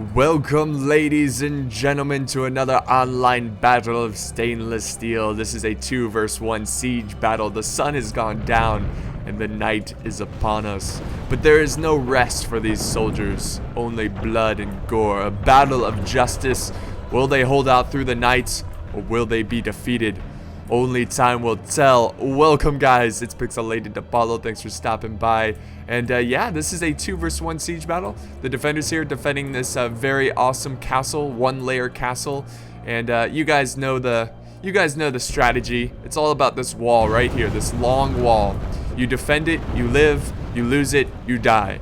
Welcome, ladies and gentlemen, to another online battle of stainless steel. This is a 2 vs 1 siege battle. The sun has gone down and the night is upon us. But there is no rest for these soldiers, only blood and gore. A battle of justice. Will they hold out through the night, or will they be defeated? Only time will tell. Welcome, guys. It's Pixelated Apollo. Thanks for stopping by. And yeah, this is a 2 vs 1 siege battle. The defenders here defending this very awesome castle, 1-layer castle. And you guys know the strategy. It's all about this wall right here, this long wall. You defend it, you live. You lose it, you die.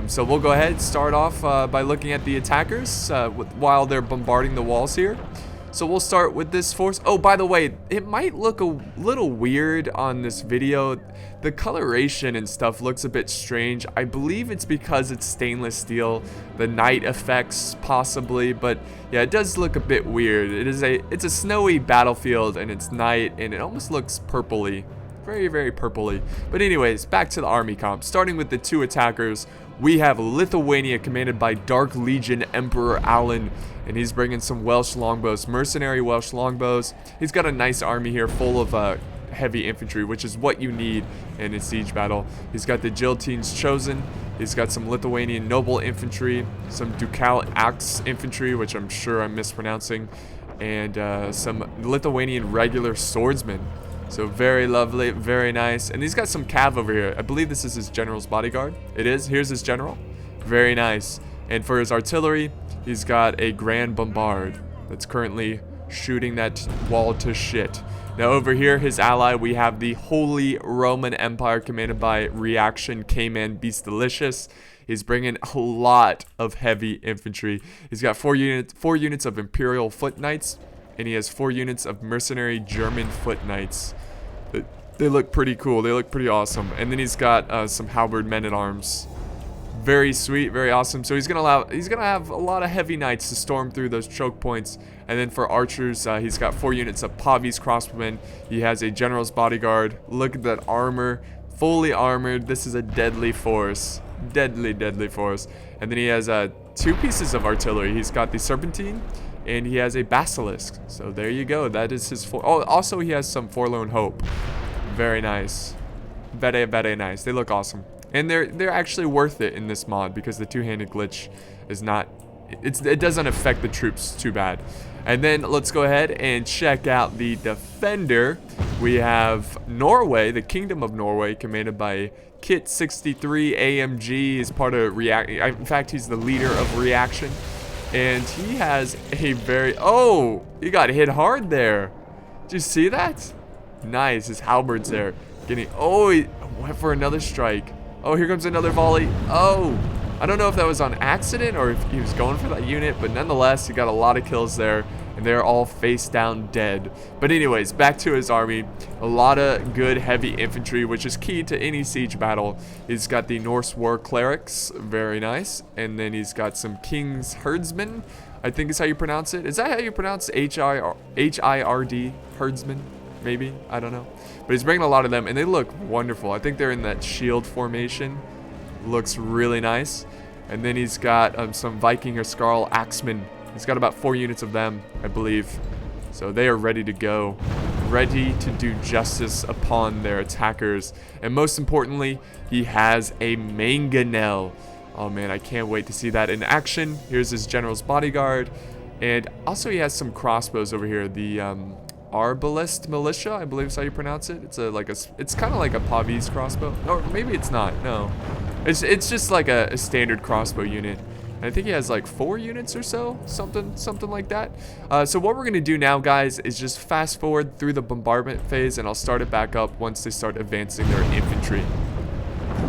So we'll go ahead and start off by looking at the attackers while they're bombarding the walls here. So we'll start with this force. Oh, by the way, it might look a little weird on this video. The coloration and stuff looks a bit strange. I believe it's because it's stainless steel. The night effects possibly, but yeah, it does look a bit weird. It's a snowy battlefield and it's night and it almost looks purpley. Very, very purpley. But anyways, back to the army comp. Starting with the two attackers, we have Lithuania commanded by Dark Legion Emperor Alan, and he's bringing some Welsh longbows, mercenary Welsh longbows. He's got a nice army here full of heavy infantry, which is what you need in a siege battle. He's got the Guillotines Chosen. He's got some Lithuanian noble infantry, some Ducal Axe infantry, which I'm sure I'm mispronouncing, and some Lithuanian regular swordsmen. So very lovely, very nice. And he's got some cav over here. I believe this is his general's bodyguard. It is. Here's his general. Very nice. And for his artillery, he's got a Grand Bombard that's currently shooting that wall to shit. Now over here, his ally, we have the Holy Roman Empire commanded by Reaction K-Man Beast Delicious. He's bringing a lot of heavy infantry. He's got 4 units of Imperial Foot Knights, and he has 4 units of mercenary German Foot Knights. They look pretty cool. They look pretty awesome. And then he's got some halberd men-at-arms. Very sweet, very awesome. So he's gonna have a lot of heavy knights to storm through those choke points. And then for archers, he's got 4 units of Pavi's crossbowmen. He has a general's bodyguard. Look at that armor, fully armored. This is a deadly force, deadly force. And then he has 2 pieces of artillery. He's got the Serpentine, and he has a Basilisk. So there you go. That is his oh, also he has some Forlorn Hope. Very nice. Very nice. They look awesome. And they're actually worth it in this mod because the two-handed glitch is not, it doesn't affect the troops too bad. And then let's go ahead and check out the defender. We have Norway, the Kingdom of Norway, commanded by Kit 63 AMG. He's part of in fact, he's the leader of Reaction. And he has a very, oh, he got hit hard there. Did you see that? Nice, his halberds there. Oh, he went for another strike. Oh, here comes another volley. Oh, I don't know if that was on accident or if he was going for that unit, but nonetheless, he got a lot of kills there, and they're all face down dead. But anyways, back to his army. A lot of good heavy infantry, which is key to any siege battle. He's got the Norse War Clerics, very nice. And then he's got some King's Herdsmen, I think is how you pronounce it. Is that how you pronounce H-I-R-D, Herdsmen? Maybe, I don't know. But he's bringing a lot of them, and they look wonderful. I think they're in that shield formation. Looks really nice. And then he's got some Viking or Skarl Axemen. He's got about 4 units of them, I believe. So they are ready to go. Ready to do justice upon their attackers. And most importantly, he has a Mangonel. Oh man, I can't wait to see that in action. Here's his general's bodyguard. And also he has some crossbows over here. The Arbalest Militia, I believe is how you pronounce it. It's kind of like a Pavi's crossbow. Or maybe it's not. No, it's just like a standard crossbow unit. And I think he has like 4 units or so, something like that. So what we're gonna do now, guys, is just fast forward through the bombardment phase, and I'll start it back up once they start advancing their infantry.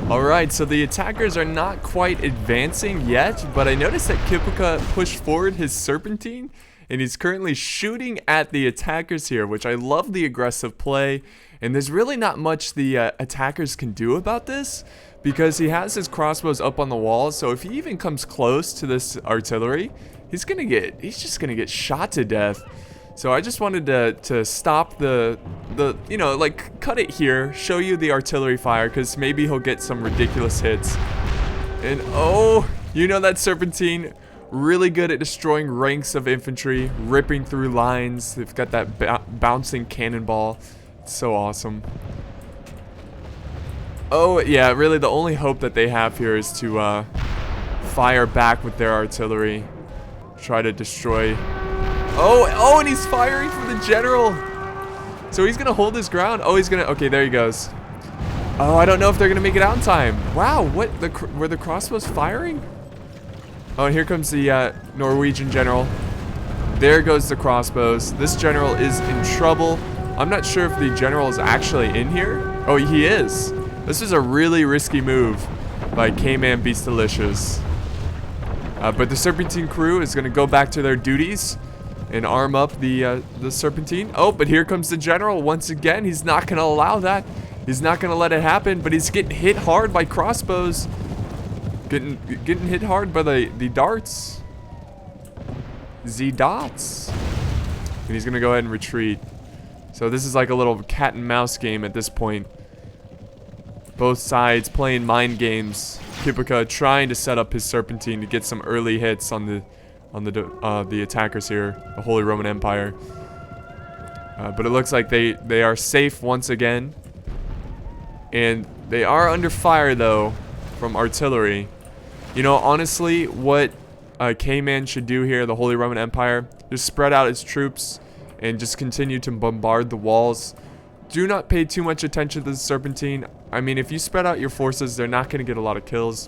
Alright, so the attackers are not quite advancing yet, but I noticed that Kipuka pushed forward his Serpentine, and he's currently shooting at the attackers here, which I love the aggressive play. And there's really not much the attackers can do about this, because he has his crossbows up on the wall. So if he even comes close to this artillery, he's just gonna get shot to death. So I just wanted to stop the like cut it here, show you the artillery fire, because maybe he'll get some ridiculous hits. And oh, you know that Serpentine Really good at destroying ranks of infantry, ripping through lines. They've got that bouncing cannonball. It's so awesome. Oh, yeah, really the only hope that they have here is to fire back with their artillery. Try to destroy. Oh, and he's firing for the general. So he's going to hold his ground. Oh, he's going to. Okay, there he goes. Oh, I don't know if they're going to make it out in time. Wow, what? Were the crossbows firing? Oh, and here comes the Norwegian general. There goes the crossbows. This general is in trouble. I'm not sure if the general is actually in here. Oh, he is. This is a really risky move by K-Man Beast Delicious. But the Serpentine crew is going to go back to their duties and arm up the Serpentine. Oh, but here comes the general once again. He's not going to allow that. He's not going to let it happen, but he's getting hit hard by crossbows. Getting hit hard by the darts. Z-dots. And he's going to go ahead and retreat. So this is like a little cat and mouse game at this point. Both sides playing mind games. Kipika trying to set up his Serpentine to get some early hits on the attackers here, the Holy Roman Empire. But it looks like they are safe once again. And they are under fire, though, from artillery. You know, honestly, what K-Man should do here, the Holy Roman Empire, just spread out its troops and just continue to bombard the walls. Do not pay too much attention to the Serpentine. I mean, if you spread out your forces, they're not going to get a lot of kills.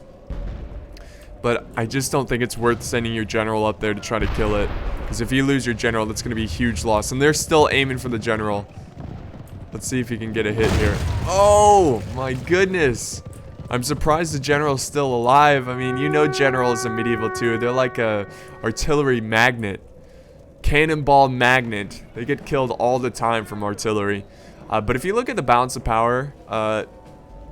But I just don't think it's worth sending your general up there to try to kill it. Because if you lose your general, that's going to be a huge loss. And they're still aiming for the general. Let's see if he can get a hit here. Oh, my goodness. I'm surprised the general's still alive. I mean, you know generals in Medieval 2. They're like a artillery magnet. Cannonball magnet. They get killed all the time from artillery. But if you look at the balance of power,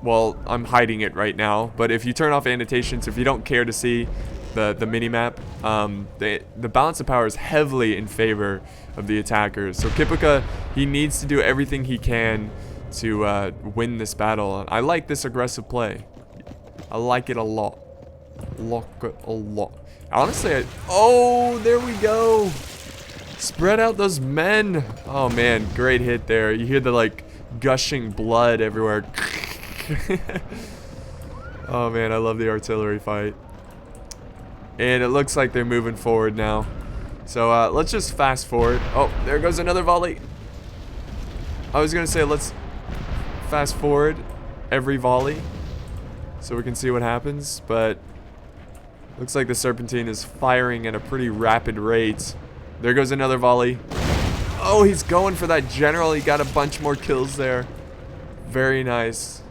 well, I'm hiding it right now. But if you turn off annotations, if you don't care to see the mini-map, the balance of power is heavily in favor of the attackers. So Kipika, he needs to do everything he can to win this battle. I like this aggressive play. I like it a lot. Honestly, oh, there we go. Spread out those men. Oh man, great hit there. You hear the like gushing blood everywhere. Oh man, I love the artillery fight. And it looks like they're moving forward now. So let's just fast forward. Oh, there goes another volley. I was gonna say let's fast forward every volley so we can see what happens, but looks like the Serpentine is firing at a pretty rapid rate. There goes another volley. Oh, he's going for that general. He got a bunch more kills there. Very nice.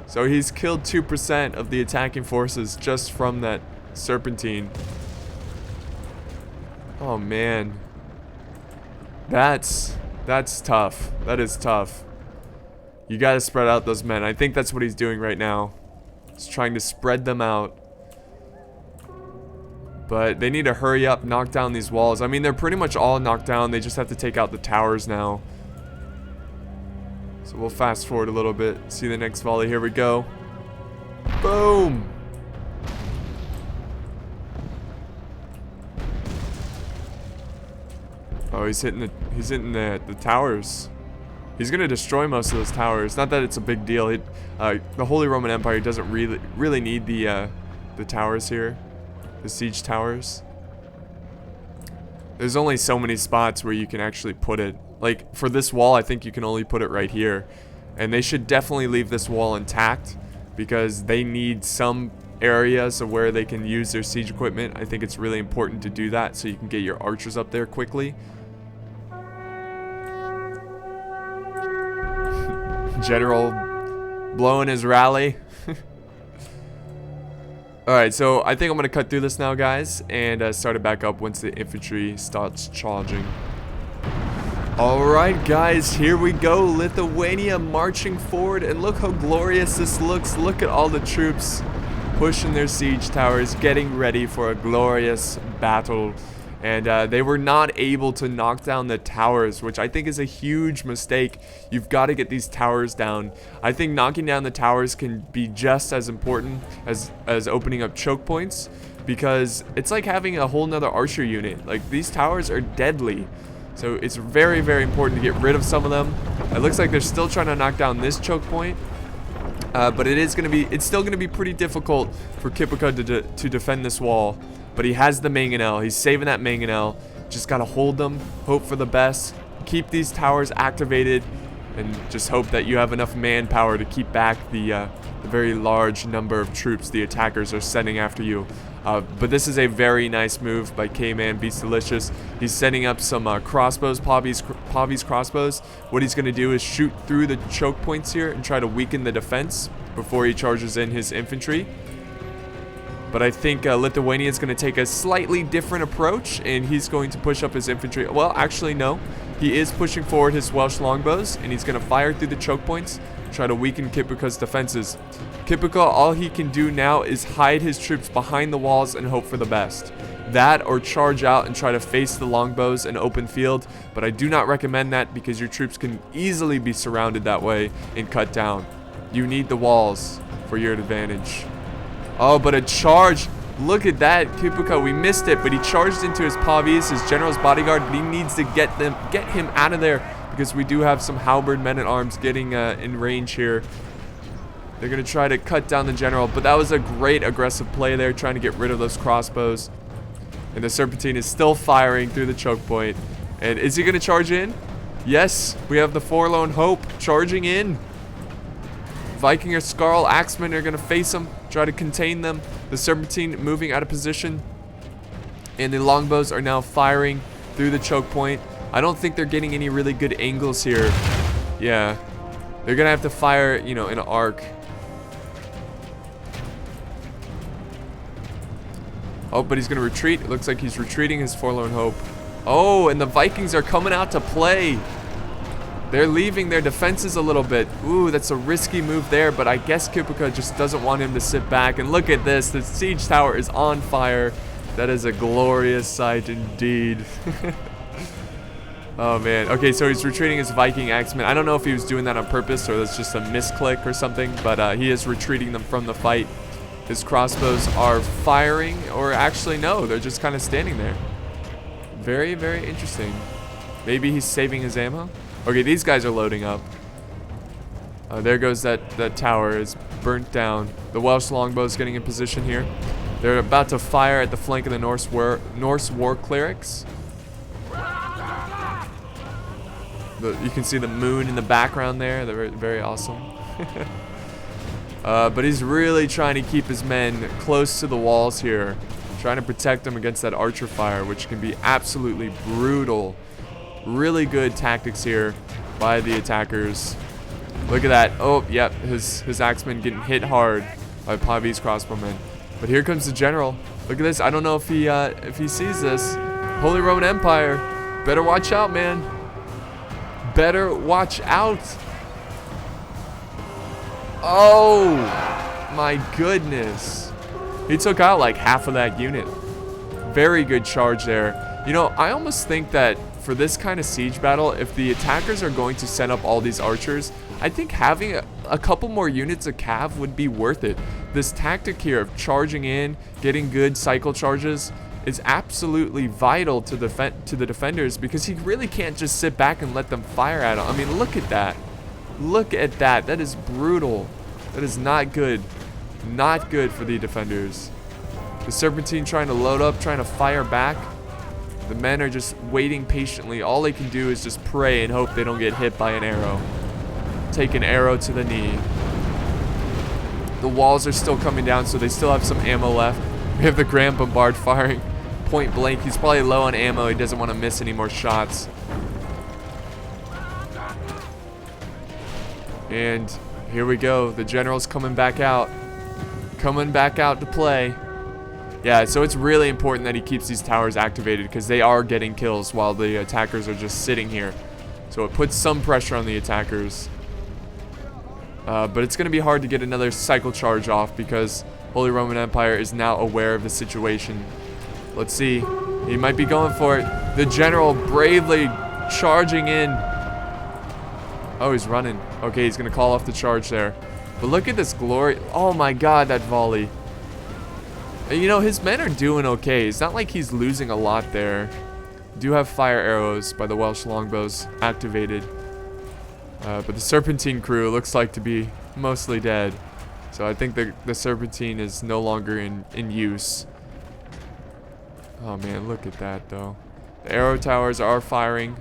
So he's killed 2% of the attacking forces just from that Serpentine. Oh man. That's tough. That is tough. You gotta spread out those men. I think that's what he's doing right now. He's trying to spread them out. But they need to hurry up, knock down these walls. I mean, they're pretty much all knocked down. They just have to take out the towers now. So we'll fast forward a little bit. See the next volley. Here we go. Boom. Oh, he's hitting the towers. He's gonna destroy most of those towers. Not that it's a big deal. The Holy Roman Empire doesn't really need the towers here. The siege towers. There's only so many spots where you can actually put it. Like for this wall, I think you can only put it right here. And they should definitely leave this wall intact because they need some areas of where they can use their siege equipment. I think it's really important to do that so you can get your archers up there quickly. General blowing his rally. Alright, so I think I'm going to cut through this now, guys, and start it back up once the infantry starts charging. Alright, guys, here we go. Lithuania marching forward, and look how glorious this looks. Look at all the troops pushing their siege towers, getting ready for a glorious battle. And they were not able to knock down the towers, which I think is a huge mistake. You've got to get these towers down. I think knocking down the towers can be just as important as opening up choke points. because it's like having a whole nother archer unit. Like, these towers are deadly. So it's very, very important to get rid of some of them. It looks like they're still trying to knock down this choke point. But it's still going to be pretty difficult for Kipuka to defend this wall. But he has the mangonel. He's saving that mangonel. Just got to hold them, hope for the best, keep these towers activated, and just hope that you have enough manpower to keep back the very large number of troops the attackers are sending after you. But this is a very nice move by K-Man Beast Delicious. He's setting up some crossbows, Pavi's crossbows. What he's going to do is shoot through the choke points here and try to weaken the defense before he charges in his infantry. But I think Lithuania is going to take a slightly different approach, and he's going to push up his infantry. Well, actually, no. He is pushing forward his Welsh longbows, and he's going to fire through the choke points, try to weaken Kipuka's defenses. Kipuka, all he can do now is hide his troops behind the walls and hope for the best. That or charge out and try to face the longbows in open field, but I do not recommend that because your troops can easily be surrounded that way and cut down. You need the walls for your advantage. Oh, but a charge. Look at that. Kipuka, we missed it, but he charged into his Pavis, his general's bodyguard, but he needs to get him out of there because we do have some halberd men-at-arms getting in range here. They're going to try to cut down the general, but that was a great aggressive play there, trying to get rid of those crossbows. And the Serpentine is still firing through the choke point. And is he going to charge in? Yes, we have the Forlorn Hope charging in. Viking or Skarl Axemen are going to face them, try to contain them. The Serpentine moving out of position. And the longbows are now firing through the choke point. I don't think they're getting any really good angles here. Yeah. They're going to have to fire, you know, in an arc. Oh, but he's going to retreat. It looks like he's retreating his Forlorn Hope. Oh, and the Vikings are coming out to play. They're leaving their defenses a little bit. Ooh, that's a risky move there, but I guess Kipuka just doesn't want him to sit back. And look at this. The siege tower is on fire. That is a glorious sight indeed. Oh, man. Okay, so he's retreating his Viking Axemen. I don't know if he was doing that on purpose or that's just a misclick or something, but he is retreating them from the fight. His crossbows are firing, or actually, no, they're just kind of standing there. Very, very interesting. Maybe he's saving his ammo? Okay, these guys are loading up. There goes that tower is burnt down. The Welsh longbows getting in position here. They're about to fire at the flank of the Norse war clerics. You can see the moon in the background there. They're very, very awesome. But he's really trying to keep his men close to the walls here. Trying to protect them against that archer fire, which can be absolutely brutal. Really good tactics here by the attackers. Look at that. Oh, yep. His axemen getting hit hard by Pavi's crossbowmen. But here comes the general. Look at this. I don't know if he sees this. Holy Roman Empire. Better watch out, man. Better watch out. Oh, my goodness. He took out like half of that unit. Very good charge there. You know, I almost think that for this kind of siege battle, if the attackers are going to set up all these archers, I think having a couple more units of cav would be worth it. This tactic here of charging in, getting good cycle charges, is absolutely vital to the defenders because he really can't just sit back and let them fire at him. I mean, look at that. Look at that. That is brutal. That is not good. Not good for the defenders. The Serpentine trying to load up, trying to fire back. The men are just waiting patiently. All they can do is just pray and hope they don't get hit by an arrow. Take an arrow to the knee. The walls are still coming down, so they still have some ammo left. We have the Grand Bombard firing point blank. He's probably low on ammo. He doesn't want to miss any more shots. And here we go. The general's coming back out. Coming back out to play. Yeah, so it's really important that he keeps these towers activated because they are getting kills while the attackers are just sitting here. So it puts some pressure on the attackers. But it's going to be hard to get another cycle charge off because Holy Roman Empire is now aware of the situation. Let's see. He might be going for it. The general bravely charging in. Oh, he's running. Okay, he's going to call off the charge there. But look at this glory. Oh my god, that volley. You know, his men are doing okay. It's not like he's losing a lot there. Do have fire arrows by the Welsh longbows activated. But the Serpentine crew looks like to be mostly dead. So I think the Serpentine is no longer in use. Oh man, look at that though. The arrow towers are firing.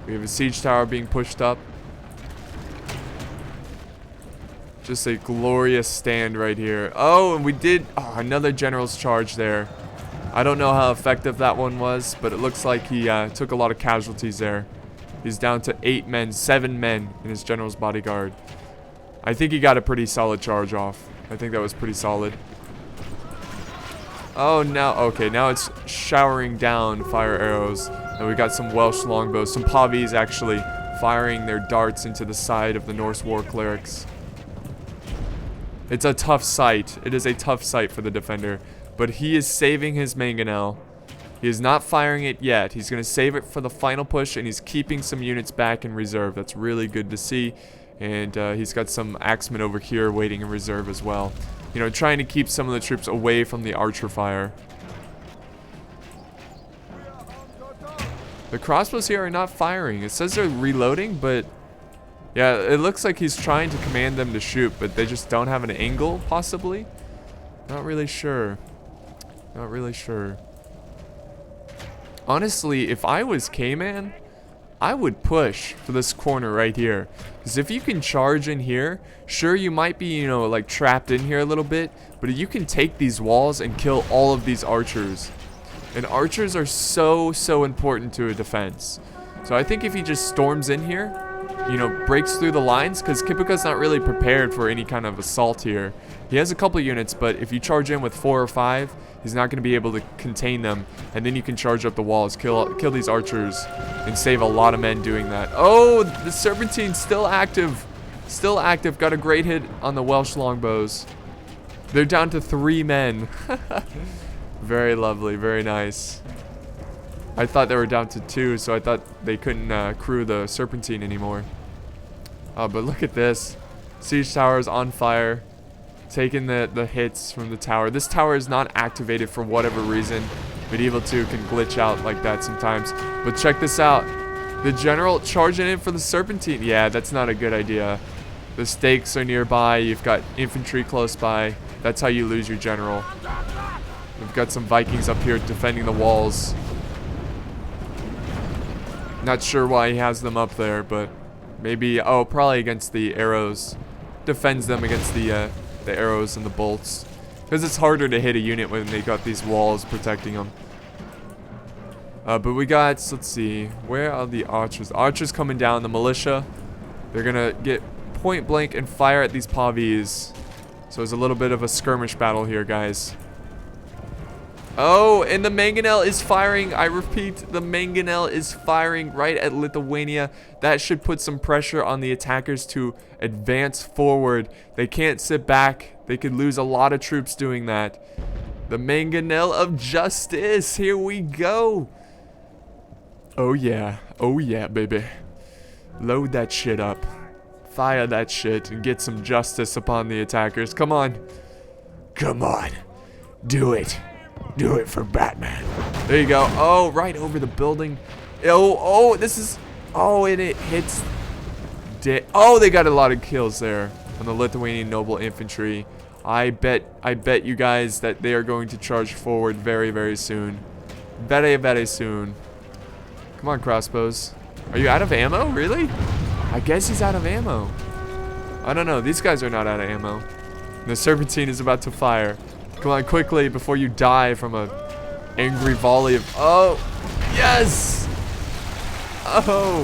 We have a siege tower being pushed up. Just a glorious stand right here. Oh, and we did another general's charge there. I don't know how effective that one was, but it looks like he took a lot of casualties there. He's down to 7 men in his general's bodyguard. I think he got a pretty solid charge off. I think that was pretty solid. Oh, okay, now it's showering down fire arrows. And we got some Welsh longbows, some Pavis actually firing their darts into the side of the Norse war clerics. It's a tough sight. It is a tough sight for the defender. But he is saving his mangonel. He is not firing it yet. He's going to save it for the final push, and he's keeping some units back in reserve. That's really good to see. And he's got some axemen over here waiting in reserve as well. You know, trying to keep some of the troops away from the archer fire. The crossbows here are not firing. It says they're reloading, but yeah, it looks like he's trying to command them to shoot, but they just don't have an angle, possibly. Not really sure. Not really sure. Honestly, if I was K-Man, I would push for this corner right here. Because if you can charge in here, sure, you might be, you know, like trapped in here a little bit, but you can take these walls and kill all of these archers. And archers are so important to a defense. So I think if he just storms in here, you know, breaks through the lines, because Kipica's not really prepared for any kind of assault here. He has a couple units, but if you charge in with 4 or 5, he's not going to be able to contain them. And then you can charge up the walls, kill these archers, and save a lot of men doing that. Oh, the Serpentine's still active. Still active. Got a great hit on the Welsh longbows. They're down to 3 men. Very lovely. Very nice. I thought they were down to 2, so I thought they couldn't crew the Serpentine anymore. But look at this. Siege tower is on fire. Taking the hits from the tower. This tower is not activated for whatever reason. Medieval 2 can glitch out like that sometimes. But check this out. The general charging in for the Serpentine. Yeah, that's not a good idea. The stakes are nearby. You've got infantry close by. That's how you lose your general. We've got some Vikings up here defending the walls. Not sure why he has them up there, but maybe, probably against the arrows. Defends them against the arrows and the bolts. Because it's harder to hit a unit when they got these walls protecting them. But we got, let's see, where are the archers? Archers coming down, the militia. They're going to get point blank and fire at these Pavis. So it's a little bit of a skirmish battle here, guys. Oh, and the mangonel is firing. I repeat, the mangonel is firing right at Lithuania. That should put some pressure on the attackers to advance forward. They can't sit back. They could lose a lot of troops doing that. The mangonel of justice. Here we go. Oh yeah. Oh yeah, baby. Load that shit up. Fire that shit and get some justice upon the attackers. Come on. Come on. Do it. Do it for Batman. There you go. Oh, right over the building. Oh, this is... Oh, and it hits... Oh, they got a lot of kills there on the Lithuanian noble infantry. I bet you guys that they are going to charge forward very soon. Very soon. Come on, crossbows. Are you out of ammo? Really? I guess he's out of ammo. I don't know. These guys are not out of ammo. The Serpentine is about to fire. Come on, quickly, before you die from a angry volley of... Oh, yes! Oh,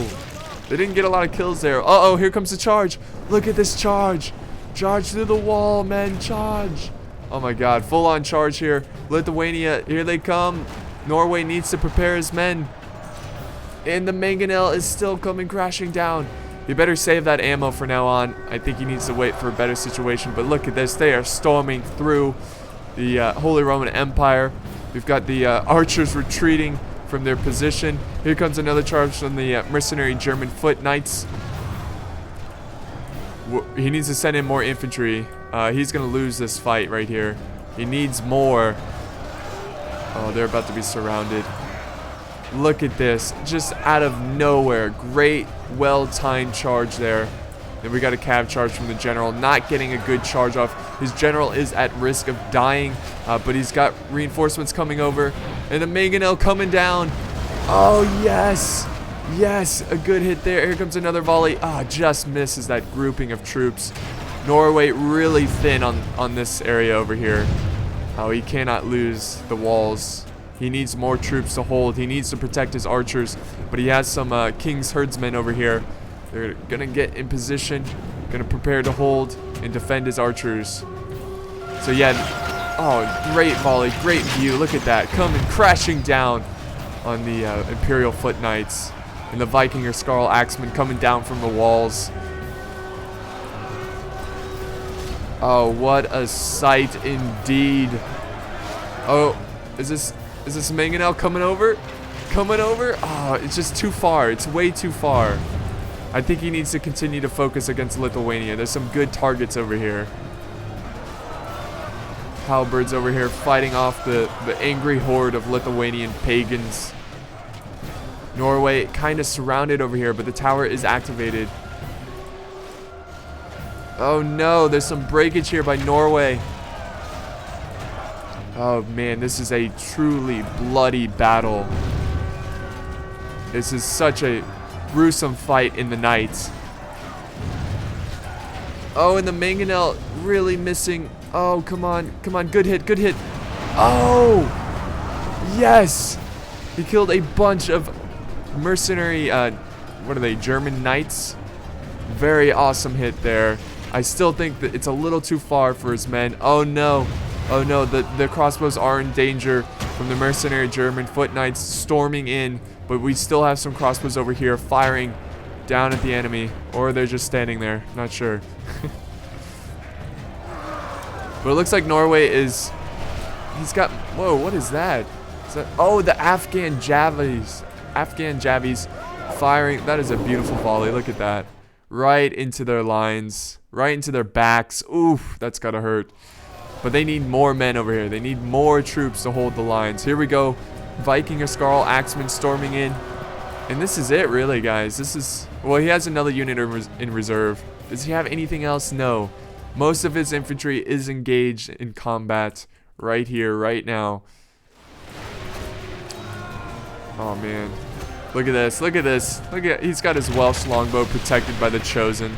they didn't get a lot of kills there. Uh-oh, here comes the charge. Look at this charge. Charge through the wall, men, charge. Oh my god, full-on charge here. Lithuania, here they come. Norway needs to prepare his men. And the mangonel is still coming crashing down. You better save that ammo for now on. I think he needs to wait for a better situation. But look at this, they are storming through the Holy Roman Empire. We've got the archers retreating from their position. Here comes another charge from the mercenary German foot knights. He needs to send in more infantry. He's going to lose this fight right here. He needs more. Oh, they're about to be surrounded. Look at this. Just out of nowhere. Great, well-timed charge there. Then we got a cav charge from the general. Not getting a good charge off. His general is at risk of dying, but he's got reinforcements coming over. And the mangonel coming down. Oh, yes. Yes, a good hit there. Here comes another volley. Ah, just misses that grouping of troops. Norway really thin on this area over here. Oh, he cannot lose the walls. He needs more troops to hold. He needs to protect his archers. But he has some King's herdsmen over here. They're going to get in position. Going to prepare to hold and defend his archers. So yeah, oh, great volley. Great view. Look at that. Coming crashing down on the Imperial Foot Knights. And the Viking or Skarl Axemen coming down from the walls. Oh, what a sight indeed. Oh, is this mangonel coming over? Coming over? Oh, it's just too far. It's way too far. I think he needs to continue to focus against Lithuania. There's some good targets over here. Halberds over here fighting off the angry horde of Lithuanian pagans. Norway kind of surrounded over here, but the tower is activated. Oh no, there's some breakage here by Norway. Oh man, this is a truly bloody battle. This is such a gruesome fight in the night. Oh, and the mangonel really missing. Oh, come on, come on, good hit, good hit. Oh, yes. He killed a bunch of mercenary, what are they, German knights? Very awesome hit there. I still think that it's a little too far for his men. Oh no, the crossbows are in danger from the mercenary German foot knights storming in, but we still have some crossbows over here firing down at the enemy, or they're just standing there, not sure. But it looks like Norway is, he's got, whoa, what is that? Is that, oh, the Afghan Javis firing. That is a beautiful volley. Look at that. Right into their lines. Right into their backs. Oof, that's gotta hurt. But they need more men over here. They need more troops to hold the lines. Here we go. Viking or Skarl Axemen storming in. And this is it, really, guys. This is, well, he has another unit in reserve. Does he have anything else? No. Most of his infantry is engaged in combat right here, right now. Oh, man. Look at this. Look at this. Look at, he's got his Welsh longbow protected by the Chosen.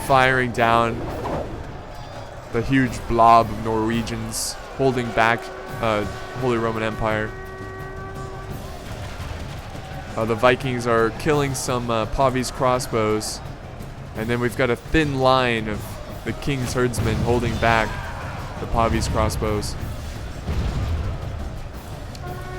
Firing down the huge blob of Norwegians holding back Holy Roman Empire. The Vikings are killing some Pavi's crossbows. And then we've got a thin line of the King's herdsmen holding back the Pavi's crossbows.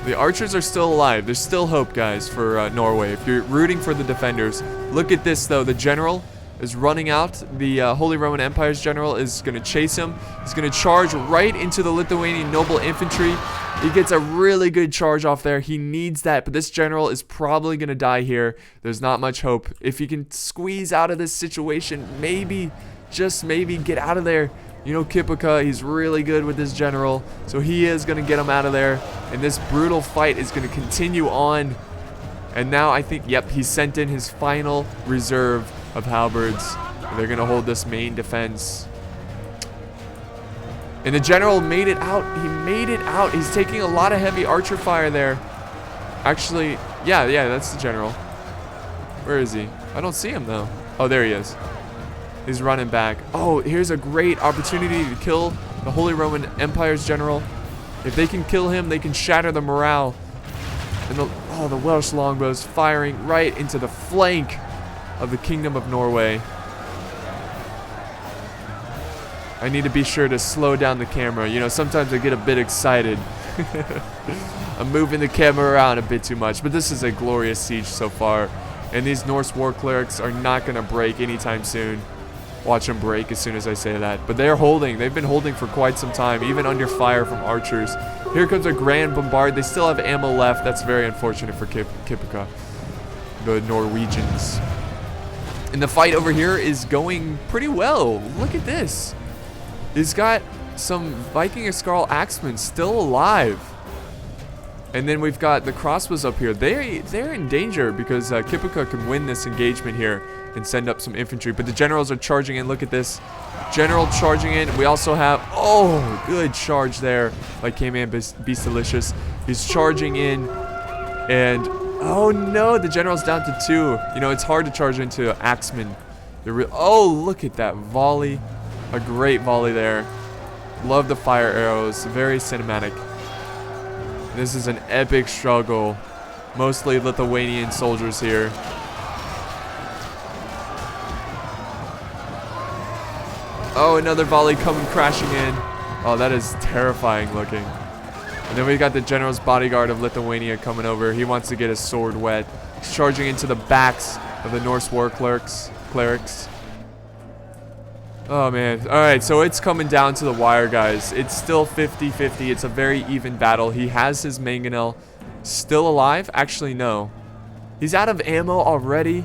The archers are still alive. There's still hope, guys, for Norway. If you're rooting for the defenders. Look at this, though. The general is running out. The Holy Roman Empire's general is going to chase him. He's going to charge right into the Lithuanian noble infantry. He gets a really good charge off there. He needs that, but this general is probably going to die here. There's not much hope. If he can squeeze out of this situation, maybe, just maybe, get out of there. You know, Kipica, he's really good with this general, so he is going to get him out of there. And this brutal fight is going to continue on. And now I think, yep, he sent in his final reserve of halberds. They're going to hold this main defense. And the general made it out. He made it out. He's taking a lot of heavy archer fire there. Actually, yeah, that's the general. Where is he? I don't see him, though. Oh, there he is. He's running back. Oh, here's a great opportunity to kill the Holy Roman Empire's general. If they can kill him, they can shatter the morale. And the Welsh longbows firing right into the flank of the Kingdom of Norway. I need to be sure to slow down the camera. You know, sometimes I get a bit excited. I'm moving the camera around a bit too much. But this is a glorious siege so far. And these Norse war clerics are not going to break anytime soon. Watch them break as soon as I say that. But they're holding. They've been holding for quite some time, even under fire from archers. Here comes a grand bombard. They still have ammo left. That's very unfortunate for Kipica, the Norwegians. And the fight over here is going pretty well. Look at this. He's got some Viking Escarl axemen still alive. And then we've got the crossbows up here. They're in danger because Kipuka can win this engagement here and send up some infantry. But the generals are charging in. Look at this. General charging in. We also have, oh, good charge there by K-Man Beast Delicious. He's charging in. And, oh no, the general's down to 2. You know, it's hard to charge into axemen. Oh, look at that volley. A great volley there. Love the fire arrows. Very cinematic. This is an epic struggle. Mostly Lithuanian soldiers here. Oh, another volley coming crashing in. Oh, that is terrifying looking. And then we got the general's bodyguard of Lithuania coming over. He wants to get his sword wet. He's charging into the backs of the Norse war clerics. Oh, man. Alright, so it's coming down to the wire, guys. It's still 50-50. It's a very even battle. He has his mangonel still alive. Actually, no. He's out of ammo already.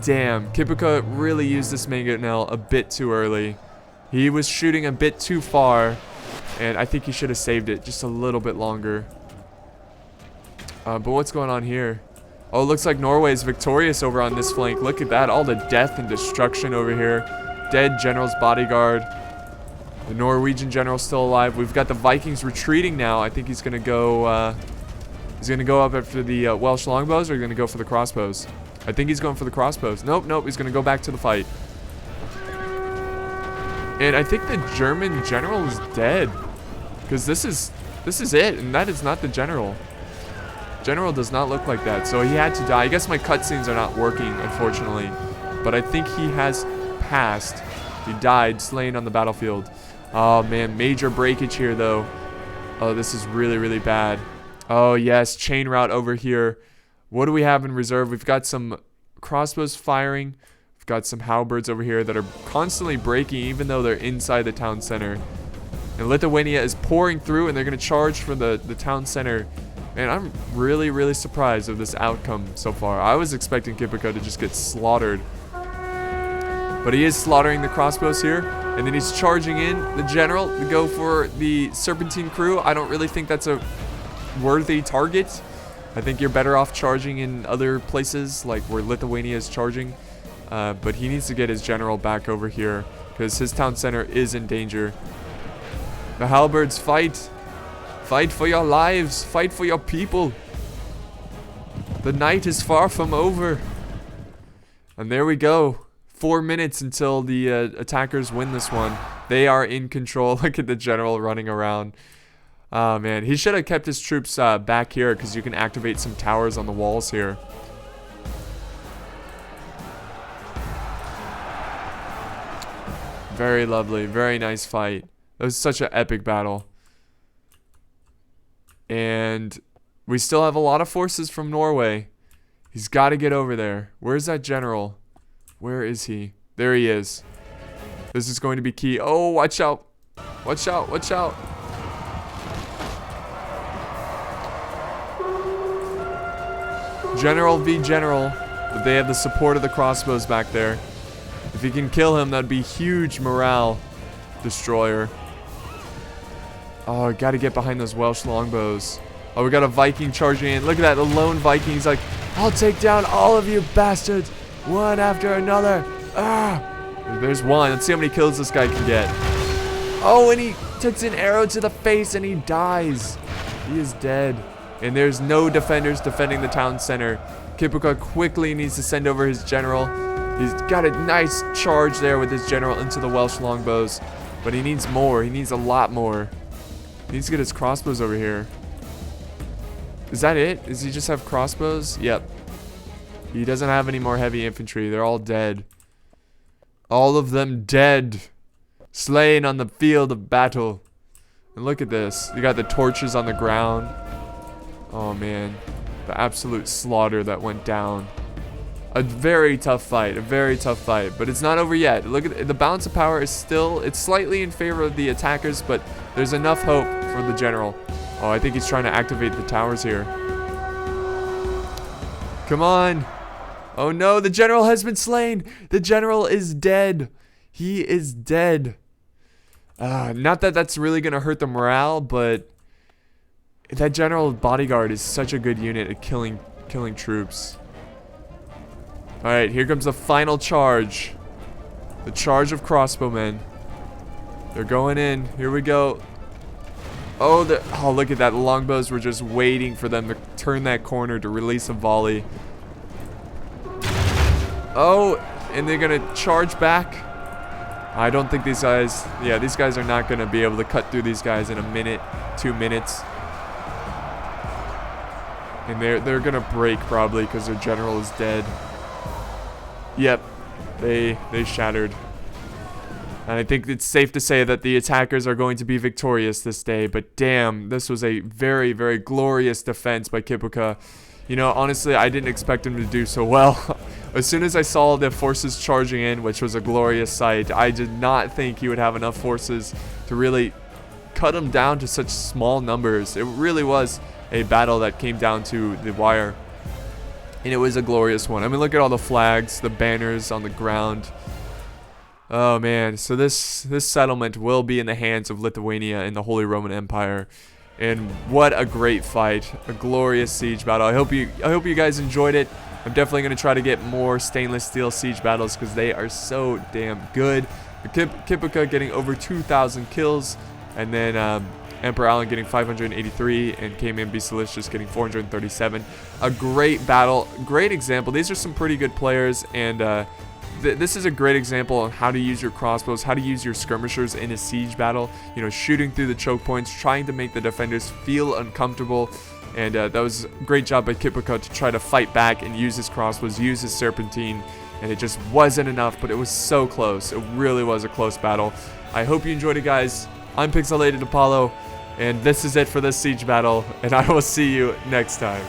Damn. Kipuka really used this mangonel a bit too early. He was shooting a bit too far. And I think he should have saved it just a little bit longer. But what's going on here? Oh, it looks like Norway is victorious over on this flank. Look at that. All the death and destruction over here. Dead general's bodyguard. The Norwegian general's still alive. We've got the Vikings retreating now. I think he's gonna go. He's gonna go up after the Welsh longbows, or he's gonna go for the crossbows. I think he's going for the crossbows. Nope, nope. He's gonna go back to the fight. And I think the German general is dead, because this is it, and that is not the general. General does not look like that, so he had to die. I guess my cutscenes are not working, unfortunately, but I think he has passed. He died, slain on the battlefield. Oh man, major breakage here though. Oh, this is really, really bad. Oh yes, chain route over here. What do we have in reserve? We've got some crossbows firing. We've got some halberds over here that are constantly breaking even though they're inside the town center. And Lithuania is pouring through and they're going to charge for the town center. Man, I'm really, really surprised of this outcome so far. I was expecting Kipuka to just get slaughtered. But he is slaughtering the crossbows here. And then he's charging in the general to go for the Serpentine crew. I don't really think that's a worthy target. I think you're better off charging in other places, like where Lithuania is charging. But he needs to get his general back over here, because his town center is in danger. The halberds, fight. Fight for your lives. Fight for your people. The night is far from over. And there we go. 4 minutes until the attackers win this one. They are in control. Look at the general running around. Oh, man. He should have kept his troops back here, because you can activate some towers on the walls here. Very lovely. Very nice fight. It was such an epic battle. And we still have a lot of forces from Norway. He's got to get over there. Where's that general? Where is he? There he is. This is going to be key. Oh, watch out. Watch out. Watch out. General v. General. But they have the support of the crossbows back there. If he can kill him, that'd be huge morale destroyer. Oh, I gotta get behind those Welsh longbows. Oh, we got a Viking charging in. Look at that. The lone Viking. He's like, I'll take down all of you bastards. One after another. Ah! There's one. Let's see how many kills this guy can get. Oh, and he takes an arrow to the face and he dies. He is dead. And there's no defenders defending the town center. Kipuka quickly needs to send over his general. He's got a nice charge there with his general into the Welsh longbows. But he needs more. He needs a lot more. He needs to get his crossbows over here. Is that it? Does he just have crossbows? Yep. He doesn't have any more heavy infantry. They're all dead. All of them dead. Slain on the field of battle. And look at this. You got the torches on the ground. Oh, man. The absolute slaughter that went down. A very tough fight. A very tough fight. But it's not over yet. Look at the balance of power is still... It's slightly in favor of the attackers, but there's enough hope for the general. Oh, I think he's trying to activate the towers here. Come on. Oh no, the general has been slain. The general is dead. He is dead. Not that that's really going to hurt the morale, but that general bodyguard is such a good unit at killing troops. Alright, here comes the final charge. The charge of crossbowmen. They're going in. Here we go. Oh, look at that. The longbows were just waiting for them to turn that corner to release a volley. Oh, and they're going to charge back. I don't think these guys... Yeah, these guys are not going to be able to cut through these guys in a minute, 2 minutes. And they're going to break probably because their general is dead. Yep, they shattered. And I think it's safe to say that the attackers are going to be victorious this day. But damn, this was a very, very glorious defense by Kipuka. You know, honestly, I didn't expect him to do so well. As soon as I saw the forces charging in, which was a glorious sight, I did not think he would have enough forces to really cut him down to such small numbers. It really was a battle that came down to the wire. And it was a glorious one. I mean, look at all the flags, the banners on the ground. Oh man, so this settlement will be in the hands of Lithuania and the Holy Roman Empire. And what a great fight, a glorious siege battle. I hope you guys enjoyed it. I'm definitely going to try to get more stainless steel siege battles because they are so damn good. Kipuka getting over 2,000 kills, and then Emperor Allen getting 583, and KMB Silicious getting 437. A great battle, great example. These are some pretty good players, and this is a great example on how to use your crossbows, how to use your skirmishers in a siege battle. You know, shooting through the choke points, trying to make the defenders feel uncomfortable. And that was a great job by Kipuka to try to fight back and use his crossbows, use his serpentine. And it just wasn't enough, but it was so close. It really was a close battle. I hope you enjoyed it, guys. I'm Pixelated Apollo, and this is it for this siege battle, and I will see you next time.